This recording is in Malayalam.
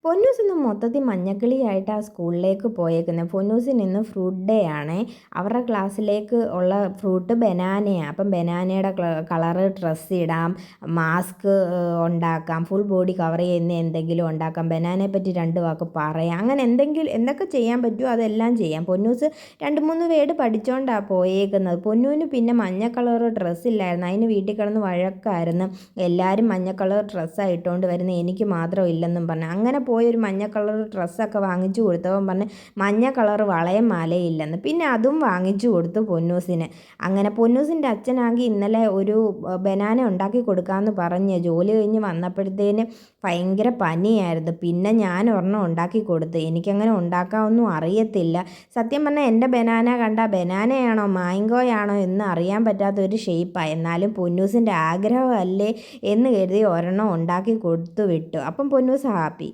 പൊന്നൂസ് ഇന്ന് മൊത്തത്തിൽ മഞ്ഞക്കിളിയായിട്ട് ആ സ്കൂളിലേക്ക് പോയേക്കുന്നത്. പൊന്നൂസിന് ഇന്ന് ഫ്രൂട്ട് ഡേ ആണേ. അവരുടെ ക്ലാസ്സിലേക്ക് ഉള്ള ഫ്രൂട്ട് ബനാനയാണ്. അപ്പം ബനാനയുടെ കളറ് ഡ്രസ്സ് ഇടാം, മാസ്ക് ഉണ്ടാക്കാം, ഫുൾ ബോഡി കവർ ചെയ്യുന്ന എന്തെങ്കിലും ഉണ്ടാക്കാം, ബനാനയെ പറ്റി 2 വാക്ക് പറയാം, അങ്ങനെ എന്തൊക്കെ ചെയ്യാൻ പറ്റുമോ അതെല്ലാം ചെയ്യാം. പൊന്നൂസ് 2-3 വേർഡ് പഠിച്ചുകൊണ്ടാണ് പോയേക്കുന്നത്. പൊന്നൂന് പിന്നെ മഞ്ഞ കളർ ഡ്രസ്സില്ലായിരുന്നു, അതിന് വീട്ടിൽ കിടന്ന് വഴക്കായിരുന്നു. എല്ലാവരും മഞ്ഞ കളർ ഡ്രസ്സാണ് ഇട്ടുകൊണ്ട് വരുന്നത്, എനിക്ക് മാത്രം ഇല്ലെന്നും പറഞ്ഞു. അങ്ങനെ പോയൊരു മഞ്ഞ കളർ ഡ്രസ്സൊക്കെ വാങ്ങിച്ചു കൊടുത്തവൻ പറഞ്ഞ് മഞ്ഞ കളർ വളയും മാലയും ഇല്ലെന്ന്. പിന്നെ അതും വാങ്ങിച്ചു കൊടുത്തു പൊന്നൂസിന്. അങ്ങനെ പൊന്നൂസിൻ്റെ അച്ഛനാണെങ്കിൽ ഇന്നലെ ഒരു ബനാന ഉണ്ടാക്കി കൊടുക്കാമെന്ന് പറഞ്ഞ് ജോലി കഴിഞ്ഞ് വന്നപ്പോഴത്തേന് ഭയങ്കര പനിയായിരുന്നു. പിന്നെ ഞാൻ ഒരെണ്ണം ഉണ്ടാക്കി കൊടുത്ത്. എനിക്കങ്ങനെ ഉണ്ടാക്കാനൊന്നും അറിയത്തില്ല. സത്യം പറഞ്ഞാൽ എൻ്റെ ബനാന കണ്ടാൽ ബനാനയാണോ മാങ്കോയാണോ എന്ന് അറിയാൻ പറ്റാത്തൊരു ഷേപ്പാണ്. എന്നാലും പൊന്നൂസിൻ്റെ ആഗ്രഹമല്ലേ എന്ന് കരുതി ഒരെണ്ണം ഉണ്ടാക്കി കൊടുത്തു വിട്ടു. അപ്പം പൊന്നൂസ് ഹാപ്പി.